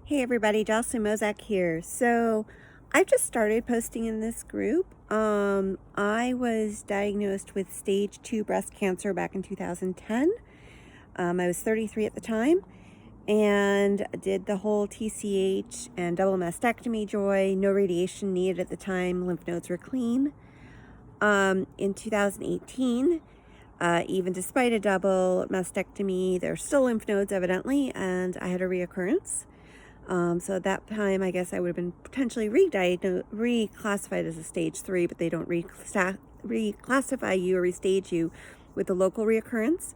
Hey everybody, Jocelyn Mozak here. So I've just started posting in this group. I was diagnosed with stage 2 breast cancer back in 2010. I was 33 at the time and did the whole TCH and double mastectomy joy, no radiation needed at the time, lymph nodes were clean. In 2018, even despite a double mastectomy, there's still lymph nodes evidently, and I had a reoccurrence. So at that time, I guess I would have been potentially reclassified as a stage 3, but they don't reclassify you or restage you with a local reoccurrence.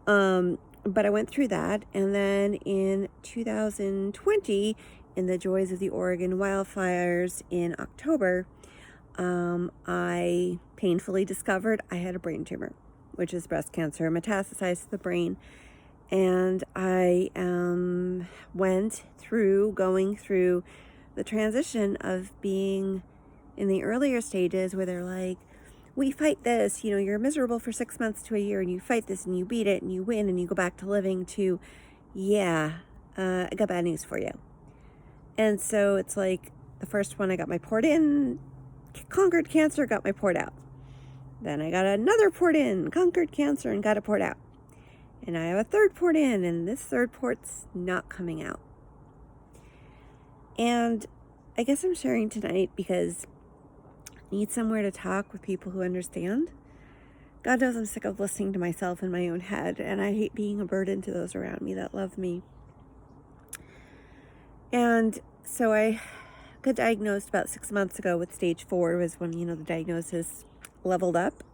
But I went through that, and then in 2020, in the joys of the Oregon wildfires in October, I painfully discovered I had a brain tumor, which is breast cancer, metastasized to the brain. And I going through the transition of being in the earlier stages where they're like, we fight this, you're miserable for 6 months to a year and you fight this and you beat it and you win and you go back to living, to, I got bad news for you. And so it's like the first one, I got my port in, conquered cancer, got my port out. Then I got another port in, conquered cancer, and got a port out. And I have a third port in, and this third port's not coming out. And I guess I'm sharing tonight because I need somewhere to talk with people who understand. God knows I'm sick of listening to myself in my own head, and I hate being a burden to those around me that love me. And so I got diagnosed about 6 months ago with stage 4, was when, the diagnosis leveled up.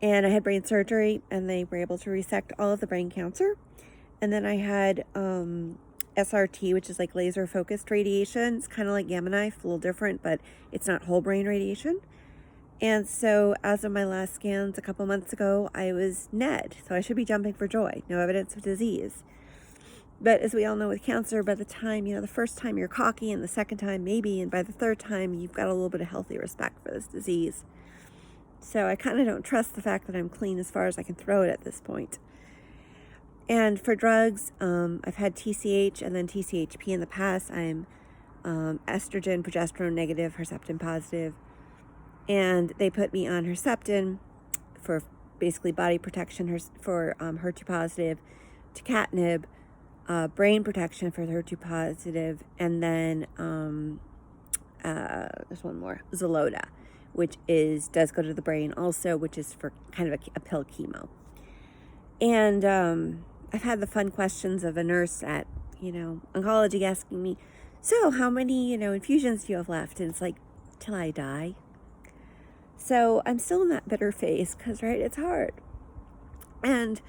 And I had brain surgery, and they were able to resect all of the brain cancer. And then I had SRT, which is like laser focused radiation. It's kind of like gamma knife, a little different, but it's not whole brain radiation. And so as of my last scans a couple months ago, I was NED. So I should be jumping for joy. No evidence of disease. But as we all know with cancer, by the time, the first time you're cocky, and the second time maybe, and by the third time, you've got a little bit of healthy respect for this disease. So I kind of don't trust the fact that I'm clean as far as I can throw it at this point. And for drugs, I've had TCH and then TCHP in the past. I'm estrogen, progesterone negative, Herceptin positive. And they put me on Herceptin for basically body protection for HER2 positive, tucatinib, brain protection for HER2 positive, and then there's one more, Xeloda, which does go to the brain also, which is for kind of a pill chemo. And I've had the fun questions of a nurse at, oncology asking me, so how many, infusions do you have left? And it's like, till I die. So I'm still in that bitter phase because, right, it's hard. And,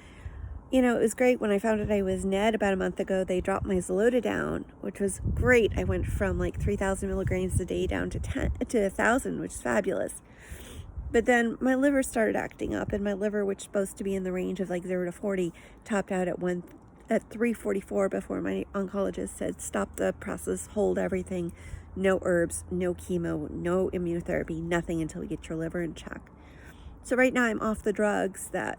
it was great when I found out I was NED about a month ago. They dropped my Xeloda down, which was great. I went from like 3,000 milligrams a day down to 1,000, which is fabulous. But then my liver started acting up, and my liver, which is supposed to be in the range of like 0 to 40, topped out at 344 before my oncologist said, stop the process, hold everything, no herbs, no chemo, no immunotherapy, nothing until we get your liver in check. So right now I'm off the drugs that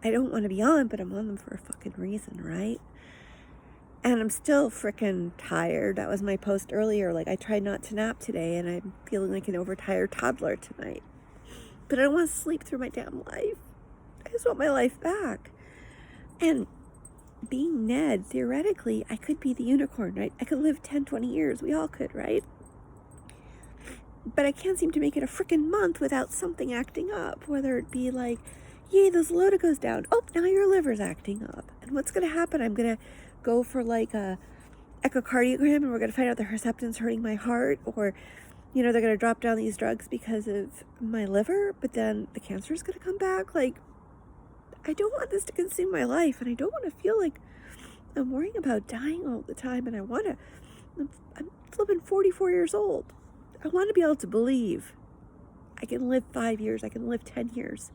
I don't want to be on, but I'm on them for a fucking reason, right? And I'm still freaking tired. That was my post earlier. Like, I tried not to nap today, and I'm feeling like an overtired toddler tonight. But I don't want to sleep through my damn life. I just want my life back. And being Ned, theoretically, I could be the unicorn, right? I could live 10, 20 years. We all could, right? But I can't seem to make it a freaking month without something acting up. Whether it be like, yay, the Xeloda goes down. Oh, now your liver's acting up. And what's going to happen? I'm going to go for like a echocardiogram, and we're going to find out the Herceptin's hurting my heart, or they're going to drop down these drugs because of my liver, but then the cancer is going to come back. Like, I don't want this to consume my life, and I don't want to feel like I'm worrying about dying all the time, and I'm flipping 44 years old. I want to be able to believe I can live 5 years, I can live 10 years.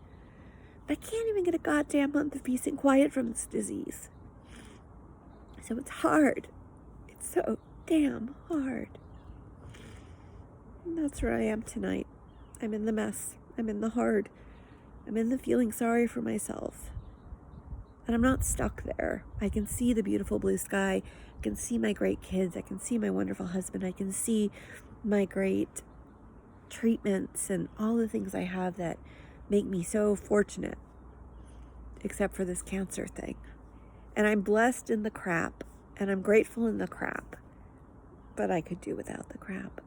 But I can't even get a goddamn month of peace and quiet from this disease. So it's hard. It's so damn hard. And that's where I am tonight. I'm in the mess. I'm in the hard. I'm in the feeling sorry for myself. But I'm not stuck there. I can see the beautiful blue sky. I can see my great kids. I can see my wonderful husband. I can see my great treatments and all the things I have that make me so fortunate, except for this cancer thing. And I'm blessed in the crap, and I'm grateful in the crap, but I could do without the crap.